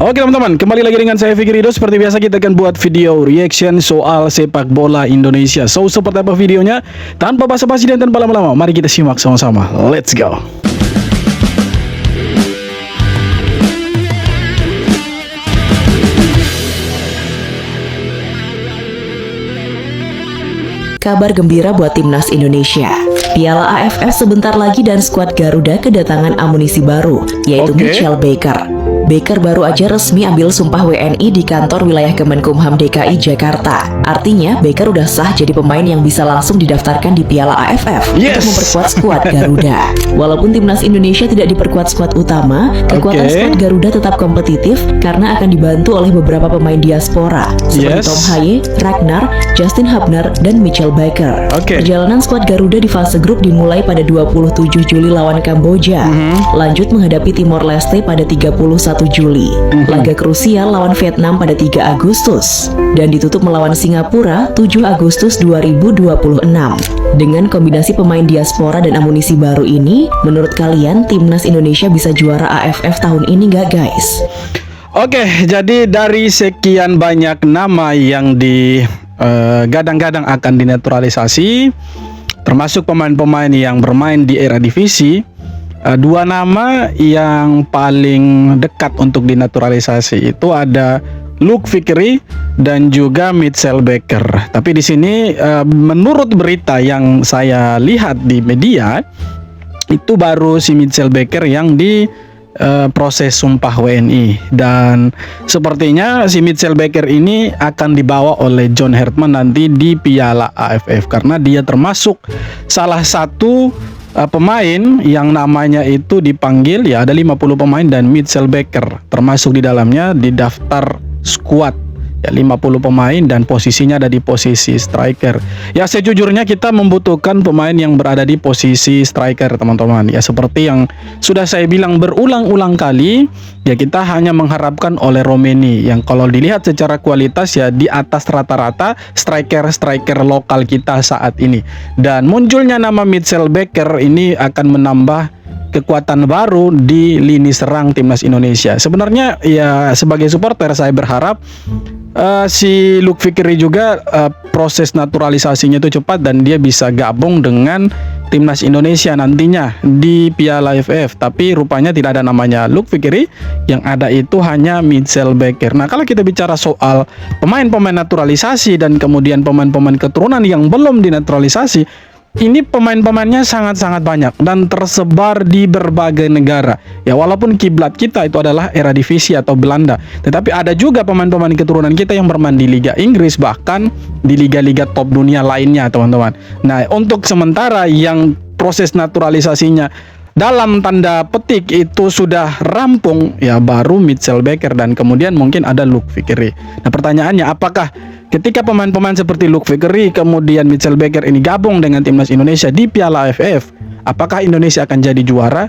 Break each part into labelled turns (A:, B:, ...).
A: Oke teman-teman, kembali lagi dengan saya Fikri Ridho. Seperti biasa kita akan buat video reaction soal sepak bola Indonesia. So, seperti apa videonya? Tanpa basa-basi dan tanpa lama-lama, mari kita simak sama-sama. Let's go.
B: Kabar gembira buat timnas Indonesia. Piala AFF sebentar lagi dan skuad Garuda kedatangan amunisi baru, yaitu Mitchell Baker. Baker baru aja resmi ambil sumpah WNI di kantor wilayah Kemenkumham DKI Jakarta. Artinya Baker udah sah jadi pemain yang bisa langsung didaftarkan di Piala AFF untuk memperkuat skuad Garuda. Walaupun timnas Indonesia tidak diperkuat skuad utama, kekuatan skuad Garuda tetap kompetitif karena akan dibantu oleh beberapa pemain diaspora seperti Tom Haye, Ragnar, Justin Hubner, dan Mitchell Baker. Perjalanan skuad Garuda di fase grup dimulai pada 27 Juli lawan Kamboja, lanjut menghadapi Timor Leste pada 31 Juli, laga krusial lawan Vietnam pada 3 Agustus, dan ditutup melawan Singapura 7 Agustus 2026. Dengan kombinasi pemain diaspora dan amunisi baru ini, menurut kalian timnas Indonesia bisa juara AFF tahun ini nggak guys?
A: Oke, jadi dari sekian banyak nama yang gadang-gadang akan dinaturalisasi, termasuk pemain-pemain yang bermain di era divisi, dua nama yang paling dekat untuk dinaturalisasi itu ada Luke Vickery dan juga Mitchell Baker. Tapi di sini menurut berita yang saya lihat di media, itu baru si Mitchell Baker yang di proses sumpah WNI, dan sepertinya si Mitchell Baker ini akan dibawa oleh John Herdman nanti di Piala AFF karena dia termasuk salah satu pemain yang namanya itu dipanggil, ya ada 50 pemain dan Mitchell Baker termasuk di dalamnya di daftar skuad, ya 50 pemain dan posisinya ada di posisi striker. Ya sejujurnya kita membutuhkan pemain yang berada di posisi striker teman-teman. Ya seperti yang sudah saya bilang berulang-ulang kali, ya kita hanya mengharapkan oleh Romeni yang kalau dilihat secara kualitas ya di atas rata-rata striker lokal kita saat ini. Dan munculnya nama Mitchell Baker ini akan menambah kekuatan baru di lini serang timnas Indonesia. Sebenarnya ya sebagai supporter saya berharap si Luke Vickery juga proses naturalisasinya itu cepat dan dia bisa gabung dengan timnas Indonesia nantinya di Piala AFF. Tapi rupanya tidak ada namanya Luke Vickery, yang ada itu hanya Mitchell Baker. Nah, kalau kita bicara soal pemain-pemain naturalisasi dan kemudian pemain-pemain keturunan yang belum dinaturalisasi, ini pemain-pemainnya sangat-sangat banyak dan tersebar di berbagai negara. Ya walaupun kiblat kita itu adalah era divisi atau Belanda, tetapi ada juga pemain-pemain keturunan kita yang bermain di Liga Inggris, bahkan di liga-liga top dunia lainnya teman-teman. Nah, untuk sementara yang proses naturalisasinya dalam tanda petik itu sudah rampung, ya baru Mitchell Baker dan kemudian mungkin ada Luke Vickery. Nah pertanyaannya, apakah ketika pemain-pemain seperti Luke Vickery kemudian Mitchell Baker ini gabung dengan timnas Indonesia di Piala AFF, apakah Indonesia akan jadi juara?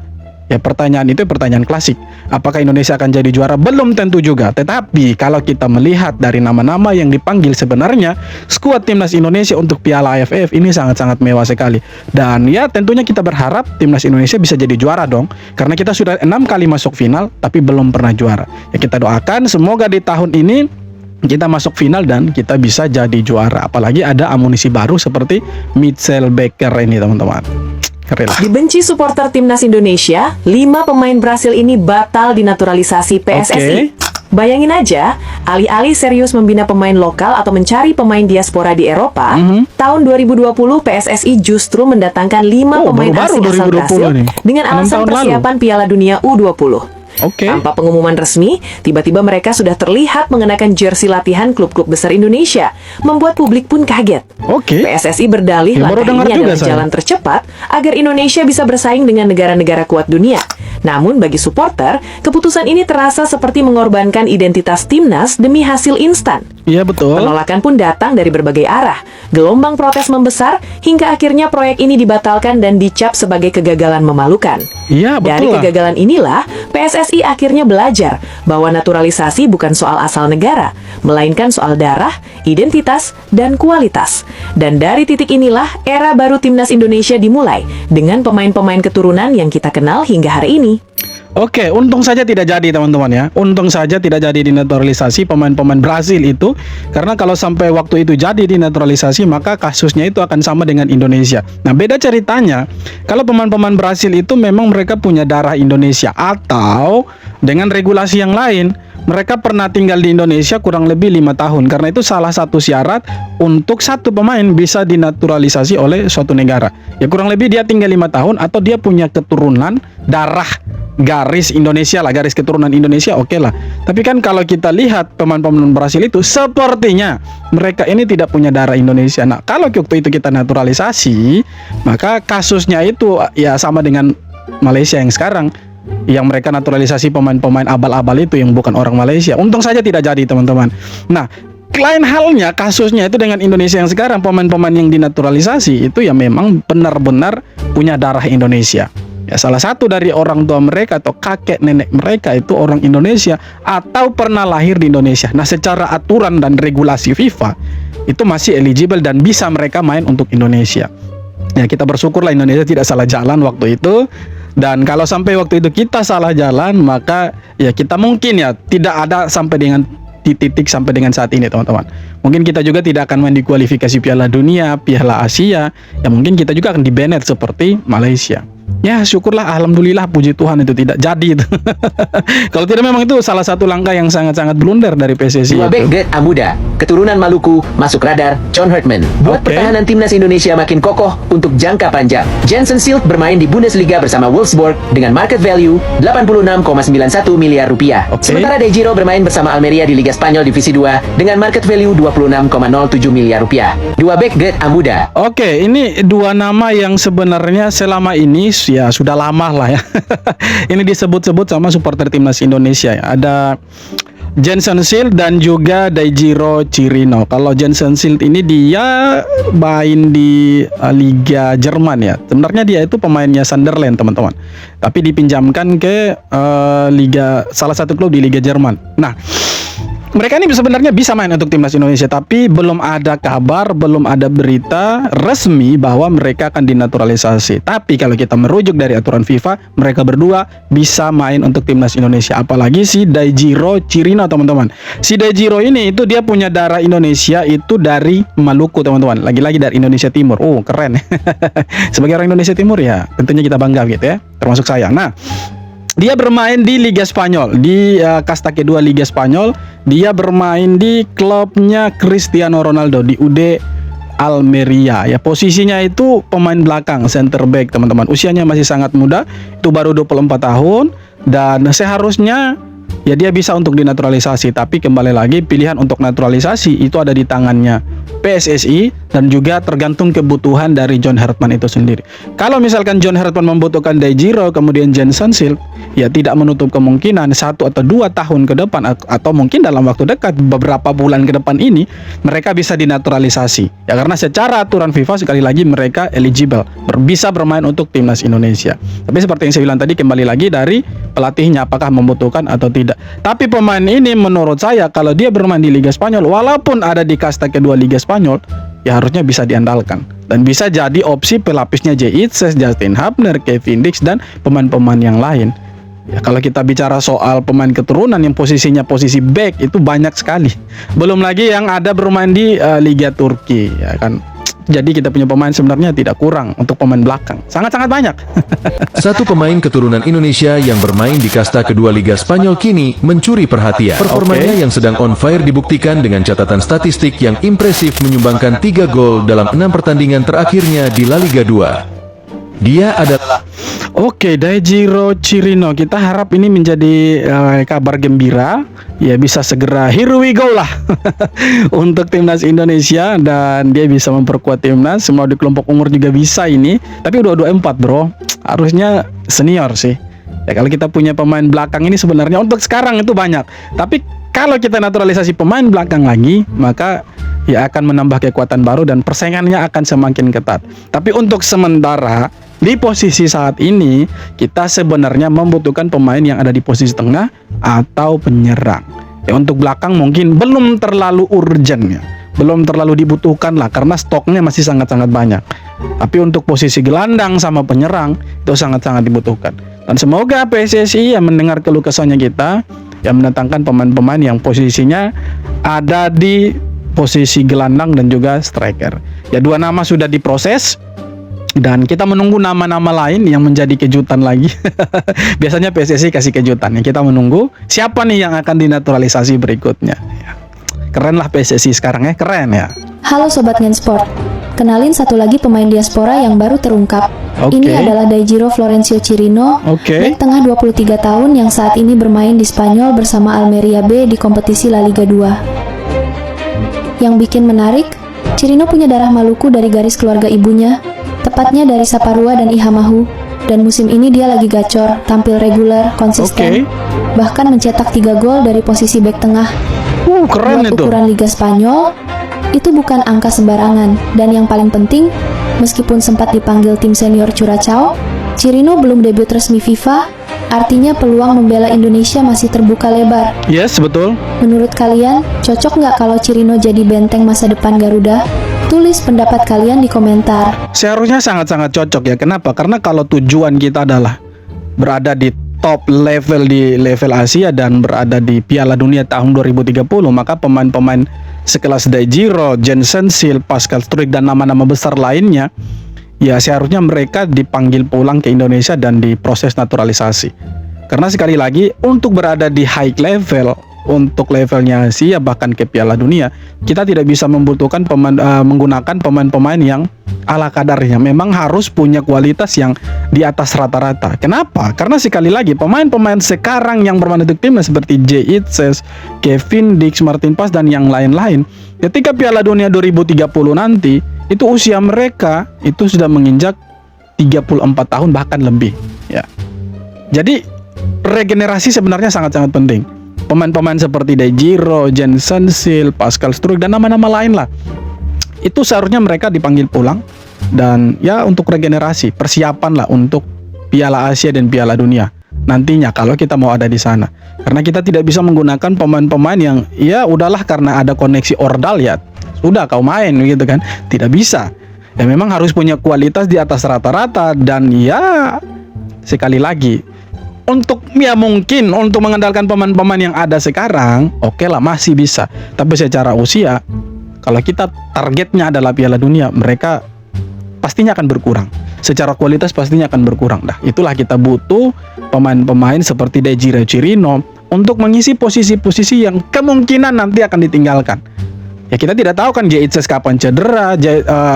A: Ya pertanyaan itu pertanyaan klasik. Apakah Indonesia akan jadi juara? Belum tentu juga. Tetapi kalau kita melihat dari nama-nama yang dipanggil, sebenarnya skuad timnas Indonesia untuk Piala AFF ini sangat-sangat mewah sekali. Dan ya tentunya kita berharap timnas Indonesia bisa jadi juara dong, karena kita sudah 6 kali masuk final tapi belum pernah juara. Ya kita doakan semoga di tahun ini kita masuk final dan kita bisa jadi juara. Apalagi ada amunisi baru seperti Mitchell Baker ini teman-teman.
C: Dibenci supporter timnas Indonesia, 5 pemain Brasil ini batal dinaturalisasi PSSI. Bayangin aja, alih-alih serius membina pemain lokal atau mencari pemain diaspora di Eropa, tahun 2020 PSSI justru mendatangkan 5 pemain asing asal Brasil dengan alasan persiapan Piala Dunia U20. Tanpa pengumuman resmi, tiba-tiba mereka sudah terlihat mengenakan jersey latihan klub-klub besar Indonesia, membuat publik pun kaget. PSSI berdalih langkah ini adalah jalan tercepat agar Indonesia bisa bersaing dengan negara-negara kuat dunia. Namun bagi supporter, keputusan ini terasa seperti mengorbankan identitas timnas demi hasil instan.
A: Iya betul.
C: Penolakan pun datang dari berbagai arah. Gelombang protes membesar hingga akhirnya proyek ini dibatalkan dan dicap sebagai kegagalan memalukan.
A: Iya betul.
C: Dari kegagalan inilah PSSI akhirnya belajar bahwa naturalisasi bukan soal asal negara, melainkan soal darah, identitas, dan kualitas. Dan dari titik inilah era baru timnas Indonesia dimulai dengan pemain-pemain keturunan yang kita kenal hingga hari ini.
A: Oke, untung saja tidak jadi teman-teman ya. Untung saja tidak jadi dinaturalisasi pemain-pemain Brasil itu, karena kalau sampai waktu itu jadi dinaturalisasi maka kasusnya itu akan sama dengan Indonesia. Nah, beda ceritanya kalau pemain-pemain Brasil itu memang mereka punya darah Indonesia atau dengan regulasi yang lain. Mereka pernah tinggal di Indonesia kurang lebih 5 tahun. Karena itu salah satu syarat untuk satu pemain bisa dinaturalisasi oleh suatu negara. Ya kurang lebih dia tinggal 5 tahun atau dia punya keturunan darah garis Indonesia lah, garis keturunan Indonesia, oke lah. Tapi kan kalau kita lihat pemain-pemain Brasil itu sepertinya mereka ini tidak punya darah Indonesia. Nah, kalau waktu itu kita naturalisasi, maka kasusnya itu ya sama dengan Malaysia yang sekarang, yang mereka naturalisasi pemain-pemain abal-abal itu yang bukan orang Malaysia. Untung saja tidak jadi teman-teman. Nah, lain halnya kasusnya itu dengan Indonesia yang sekarang, pemain-pemain yang dinaturalisasi itu ya memang benar-benar punya darah Indonesia. Ya, salah satu dari orang tua mereka atau kakek nenek mereka itu orang Indonesia atau pernah lahir di Indonesia. Nah, secara aturan dan regulasi FIFA itu masih eligible dan bisa mereka main untuk Indonesia. Ya, kita bersyukurlah Indonesia tidak salah jalan waktu itu. Dan kalau sampai waktu itu kita salah jalan, maka ya kita mungkin ya tidak ada sampai dengan titik sampai dengan saat ini teman-teman. Mungkin kita juga tidak akan main di kualifikasi Piala Dunia, Piala Asia. Ya mungkin kita juga akan di-banned seperti Malaysia. Ya syukurlah, alhamdulillah, puji Tuhan itu tidak jadi itu. Kalau tidak memang itu salah satu langkah yang sangat-sangat blunder dari PSSI.
D: Dua bek Gerd Amuda, keturunan Maluku, masuk radar, John Hartman. Buat pertahanan timnas Indonesia makin kokoh untuk jangka panjang. Jensen Silt bermain di Bundesliga bersama Wolfsburg dengan market value 86,91 miliar rupiah. Sementara De Giro bermain bersama Almeria di Liga Spanyol Divisi 2 dengan market value 26,07 miliar rupiah. Dua bek Gerd Amuda.
A: Oke, ini dua nama yang sebenarnya selama ini ya sudah lama lah ya. Ini disebut-sebut sama supporter timnas Indonesia ya. Ada Jensen Silt dan juga Daijiro Chirino. Kalau Jensen Silt ini dia main di Liga Jerman ya. Sebenarnya dia itu pemainnya Sunderland teman-teman, tapi dipinjamkan ke salah satu klub di Liga Jerman. Nah, mereka ini sebenarnya bisa main untuk timnas Indonesia, tapi belum ada kabar, belum ada berita resmi bahwa mereka akan dinaturalisasi. Tapi kalau kita merujuk dari aturan FIFA, mereka berdua bisa main untuk timnas Indonesia. Apalagi si Daijiro Chirino teman-teman. Si Daijiro ini itu dia punya darah Indonesia itu dari Maluku teman-teman. Lagi-lagi dari Indonesia Timur. Oh keren. Sebagai orang Indonesia Timur ya tentunya kita bangga gitu ya, termasuk saya. Nah, dia bermain di Liga Spanyol, di kasta kedua Liga Spanyol. Dia bermain di klubnya Cristiano Ronaldo di UD Almeria. Ya, posisinya itu pemain belakang, center back, teman-teman. Usianya masih sangat muda, itu baru 24 tahun dan seharusnya ya dia bisa untuk dinaturalisasi, tapi kembali lagi pilihan untuk naturalisasi itu ada di tangannya PSSI dan juga tergantung kebutuhan dari John Hartman itu sendiri. Kalau misalkan John Hartman membutuhkan Daijiro kemudian Jensen Silt, ya tidak menutup kemungkinan 1 atau 2 tahun ke depan atau mungkin dalam waktu dekat beberapa bulan ke depan ini mereka bisa dinaturalisasi. Ya karena secara aturan FIFA sekali lagi mereka eligible, bisa bermain untuk timnas Indonesia. Tapi seperti yang saya bilang tadi, kembali lagi dari pelatihnya apakah membutuhkan atau tidak. Tapi pemain ini menurut saya kalau dia bermain di Liga Spanyol, walaupun ada di kasta kedua Liga Spanyol, ya harusnya bisa diandalkan dan bisa jadi opsi pelapisnya Jitses, Justin Hubner, Kevin Dix dan pemain-pemain yang lain. Ya, kalau kita bicara soal pemain keturunan yang posisinya posisi back itu banyak sekali. Belum lagi yang ada bermain di Liga Turki, ya kan. Jadi kita punya pemain sebenarnya tidak kurang untuk pemain belakang. Sangat-sangat banyak.
E: Satu pemain keturunan Indonesia yang bermain di kasta kedua Liga Spanyol kini mencuri perhatian. Performanya yang sedang on fire dibuktikan dengan catatan statistik yang impresif, menyumbangkan 3 gol dalam 6 pertandingan terakhirnya di La Liga 2. Dia adalah
A: Daijiro Chirino. Kita harap ini menjadi kabar gembira. Ya bisa segera here we go lah untuk timnas Indonesia dan dia bisa memperkuat timnas. Semua di kelompok umur juga bisa ini. Tapi udah 24 bro. Harusnya senior sih. Ya kalau kita punya pemain belakang ini sebenarnya untuk sekarang itu banyak. Tapi kalau kita naturalisasi pemain belakang lagi, maka ya akan menambah kekuatan baru dan persaingannya akan semakin ketat. Tapi untuk sementara di posisi saat ini kita sebenarnya membutuhkan pemain yang ada di posisi tengah atau penyerang. Ya untuk belakang mungkin belum terlalu urgent ya, belum terlalu dibutuhkan lah karena stoknya masih sangat-sangat banyak. Tapi untuk posisi gelandang sama penyerang itu sangat-sangat dibutuhkan. Dan semoga PSSI yang mendengar keluh kesahnya kita, yang mendatangkan pemain-pemain yang posisinya ada di posisi gelandang dan juga striker. Ya, 2 nama sudah diproses dan kita menunggu nama-nama lain yang menjadi kejutan lagi. Biasanya PSSI kasih kejutan. Ya, kita menunggu siapa nih yang akan dinaturalisasi berikutnya. Ya. Keren lah PSSI sekarang ya, keren ya.
F: Halo Sobat Ngensport, kenalin satu lagi pemain diaspora yang baru terungkap.
A: Oke.
F: Ini adalah Daijiro Florencio Chirino,
A: Oke.
F: bek tengah 23 tahun yang saat ini bermain di Spanyol bersama Almeria B di kompetisi La Liga 2. Yang bikin menarik, Chirino punya darah Maluku dari garis keluarga ibunya, tepatnya dari Saparua dan Ihamahu, dan musim ini dia lagi gacor, tampil reguler, konsisten, bahkan mencetak 3 gol dari posisi bek tengah.
A: Keren
F: Buat
A: itu.
F: ukuran Liga Spanyol, itu bukan angka sembarangan, dan yang paling penting, meskipun sempat dipanggil tim senior Curaçao, Chirino belum debut resmi FIFA, artinya peluang membela Indonesia masih terbuka lebar.
A: Yes, betul.
F: Menurut kalian, cocok nggak kalau Chirino jadi benteng masa depan Garuda? Tulis pendapat kalian di komentar.
A: Seharusnya sangat-sangat cocok ya. Kenapa? Karena kalau tujuan kita adalah berada di top level di level Asia dan berada di Piala Dunia tahun 2030, maka pemain-pemain sekelas Daijiro, Jensen Seal, Pascal Struijk dan nama-nama besar lainnya, ya seharusnya mereka dipanggil pulang ke Indonesia dan diproses naturalisasi. Karena sekali lagi untuk berada di high level, untuk levelnya Asia bahkan ke Piala Dunia, kita tidak bisa membutuhkan menggunakan pemain-pemain yang ala kadarnya. Memang harus punya kualitas yang di atas rata-rata. Kenapa? Karena sekali lagi pemain-pemain sekarang yang bermain untuk timnas seperti Jay Itzes, Kevin Dix, Martin Pas dan yang lain-lain, ketika Piala Dunia 2030 nanti, itu usia mereka itu sudah menginjak 34 tahun bahkan lebih, ya. Jadi regenerasi sebenarnya sangat-sangat penting. Pemain-pemain seperti Daijiro, Jensen Seal, Pascal Struijk dan nama-nama lain lah, itu seharusnya mereka dipanggil pulang dan ya untuk regenerasi, persiapan lah untuk Piala Asia dan Piala Dunia nantinya kalau kita mau ada di sana. Karena kita tidak bisa menggunakan pemain-pemain yang ya udahlah karena ada koneksi ordal ya sudah kau main gitu kan, tidak bisa. Ya memang harus punya kualitas di atas rata-rata dan ya sekali lagi untuk ya mungkin untuk mengandalkan pemain-pemain yang ada sekarang, oke lah masih bisa. Tapi secara usia, kalau kita targetnya adalah Piala Dunia, mereka pastinya akan berkurang. Secara kualitas pastinya akan berkurang. Nah, itulah kita butuh pemain-pemain seperti Daijiro Chirino untuk mengisi posisi-posisi yang kemungkinan nanti akan ditinggalkan. Ya kita tidak tahu kan Jay Itzes kapan cedera,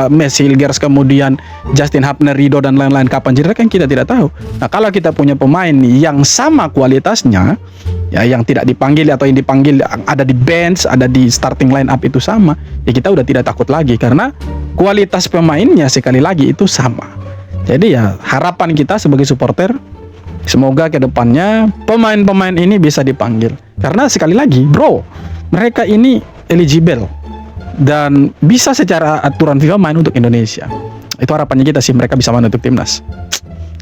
A: Messi Hilgers kemudian Justin Hapner, Rido dan lain-lain kapan cedera kan kita tidak tahu. Nah kalau kita punya pemain yang sama kualitasnya, ya yang tidak dipanggil atau yang dipanggil ada di bench, ada di starting line up itu sama, ya kita udah tidak takut lagi karena kualitas pemainnya sekali lagi itu sama. Jadi ya harapan kita sebagai supporter, semoga ke depannya pemain-pemain ini bisa dipanggil. Karena sekali lagi bro, mereka ini eligible dan bisa secara aturan FIFA main untuk Indonesia. Itu harapannya kita sih, mereka bisa main untuk timnas.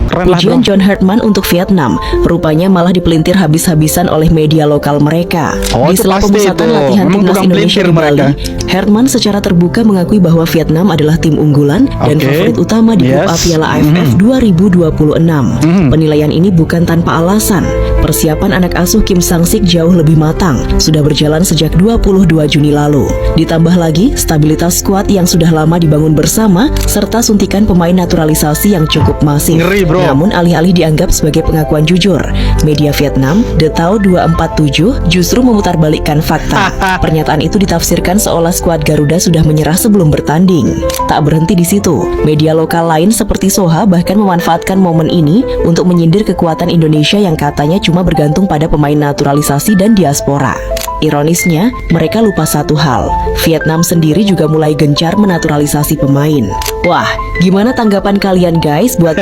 A: Keren lah bro.
B: Pujian John Hartman untuk Vietnam rupanya malah dipelintir habis-habisan oleh media lokal mereka.
A: Oh,
B: Di
A: itu
B: sela
A: pasti
B: pemusatan
A: itu.
B: latihan
A: Memang
B: timnas
A: bukan
B: Indonesia
A: pelintir
B: di Bali,
A: mereka.
B: Hartman secara terbuka mengakui bahwa Vietnam adalah tim unggulan dan
A: Oke.
B: favorit utama di grup A
A: Yes.
B: Piala AFF 2026. Penilaian ini bukan tanpa alasan. Persiapan anak asuh Kim Sang-sik jauh lebih matang, sudah berjalan sejak 22 Juni lalu. Ditambah lagi stabilitas skuad yang sudah lama dibangun bersama serta suntikan pemain naturalisasi yang cukup masif.
A: Ngeri, bro.
B: Namun alih-alih dianggap sebagai pengakuan jujur, media Vietnam, The Tao 247 justru memutarbalikkan fakta. Pernyataan itu ditafsirkan seolah skuad Garuda sudah menyerah sebelum bertanding. Tak berhenti di situ, media lokal lain seperti Soha bahkan memanfaatkan momen ini untuk menyindir kekuatan Indonesia yang katanya cuma bergantung pada pemain naturalisasi dan diaspora. Ironisnya, mereka lupa satu hal. Vietnam sendiri juga mulai gencar menaturalisasi pemain. Wah, gimana tanggapan kalian guys buat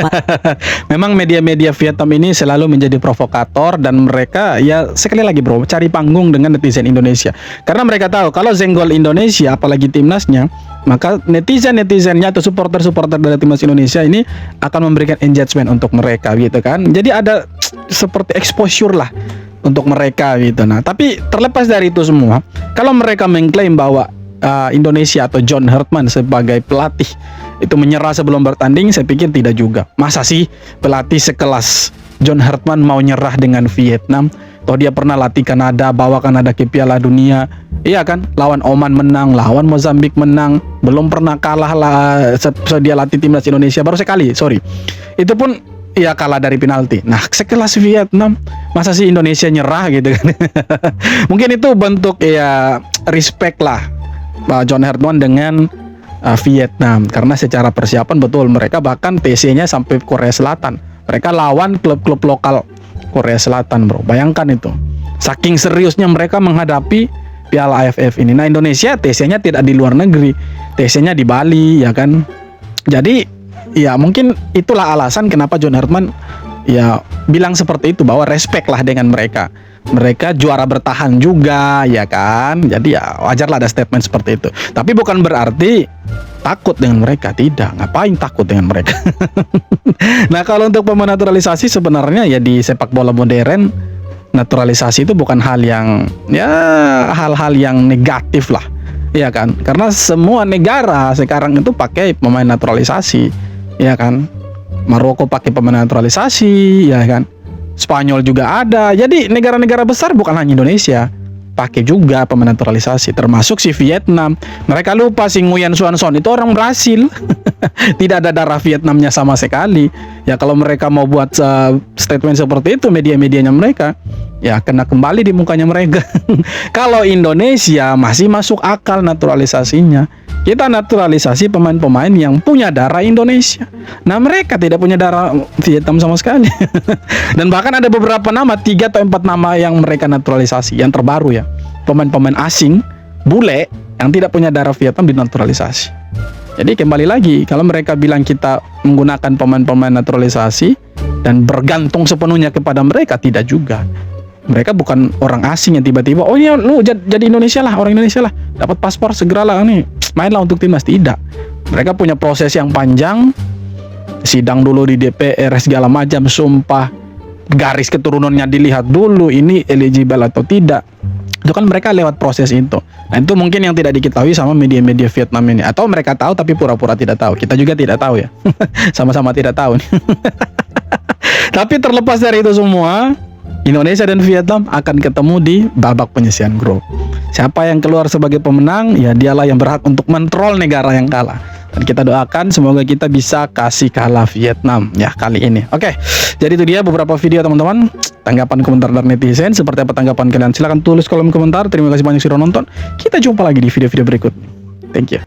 A: Memang media-media Vietnam ini selalu menjadi provokator dan mereka ya sekali lagi bro cari panggung dengan netizen Indonesia. Karena mereka tahu kalau zenggol Indonesia apalagi timnasnya, maka netizen-netizennya atau supporter-supporter dari timnas Indonesia ini akan memberikan engagement untuk mereka gitu kan. Jadi ada seperti exposure lah untuk mereka gitu. Nah, tapi terlepas dari itu semua, kalau mereka mengklaim bahwa Indonesia atau John Hartman sebagai pelatih itu menyerah sebelum bertanding, saya pikir tidak juga. Masa sih pelatih sekelas John Hartman mau nyerah dengan Vietnam? Toh dia pernah latih Kanada, bawa Kanada ke Piala Dunia. Iya kan? Lawan Oman menang, lawan Mozambik menang. Belum pernah kalah lah dia latih timnas Indonesia, baru sekali, sorry. Itu pun ya kalah dari penalti. Nah, sekelas Vietnam, masa sih Indonesia nyerah gitu kan? Mungkin itu bentuk ya respect lah Pak John Hartman dengan Vietnam, karena secara persiapan betul mereka bahkan TC-nya sampai Korea Selatan. Mereka lawan klub-klub lokal Korea Selatan, bro. Bayangkan itu. Saking seriusnya mereka menghadapi Piala AFF ini. Nah, Indonesia TC-nya tidak di luar negeri, TC-nya di Bali, ya kan. Jadi ya mungkin itulah alasan kenapa John Hartman ya bilang seperti itu, bahwa respect lah dengan mereka. Mereka juara bertahan juga, ya kan. Jadi ya wajarlah ada statement seperti itu. Tapi bukan berarti takut dengan mereka, tidak. Ngapain takut dengan mereka? Nah, kalau untuk pemain naturalisasi sebenarnya ya di sepak bola modern, naturalisasi itu bukan hal yang ya hal-hal yang negatif lah, ya kan? Karena semua negara sekarang itu pakai pemain naturalisasi, ya kan? Maroko pakai pemain naturalisasi, ya kan? Spanyol juga ada. Jadi negara-negara besar bukan hanya Indonesia pakai juga pemain naturalisasi, termasuk si Vietnam. Mereka lupa si Nguyen Xuan Son itu orang Brasil. Tidak ada darah Vietnamnya sama sekali. Ya kalau mereka mau buat statement seperti itu, media-medianya mereka ya kena kembali di mukanya mereka. Kalau Indonesia masih masuk akal naturalisasinya. Kita naturalisasi pemain-pemain yang punya darah Indonesia. Nah, mereka tidak punya darah Vietnam sama sekali. Dan bahkan ada beberapa nama, 3 atau 4 nama yang mereka naturalisasi, yang terbaru ya. Pemain-pemain asing, bule, yang tidak punya darah Vietnam dinaturalisasi. Jadi kembali lagi, kalau mereka bilang kita menggunakan pemain-pemain naturalisasi dan bergantung sepenuhnya kepada mereka, tidak juga. Mereka bukan orang asing yang tiba-tiba, oh ya lu jadi Indonesia lah, orang Indonesia lah, dapat paspor segeralah nih, mainlah untuk timnas. Tidak. Mereka punya proses yang panjang, sidang dulu di DPR segala macam, sumpah, garis keturunannya dilihat dulu, ini eligible atau tidak. Itu kan mereka lewat proses itu. Nah, itu mungkin yang tidak diketahui sama media-media Vietnam ini, atau mereka tahu tapi pura-pura tidak tahu. Kita juga tidak tahu ya. Sama-sama tidak tahu nih. Tapi terlepas dari itu semua, Indonesia dan Vietnam akan ketemu di babak penyisihan grup. Siapa yang keluar sebagai pemenang, ya dialah yang berhak untuk mentrol negara yang kalah. Dan kita doakan semoga kita bisa kasih kalah Vietnam ya kali ini. Oke, jadi itu dia beberapa video teman-teman. Tanggapan komentar dari netizen, seperti apa tanggapan kalian? Silahkan tulis kolom komentar. Terima kasih banyak sudah nonton. Kita jumpa lagi di video-video berikut. Thank you.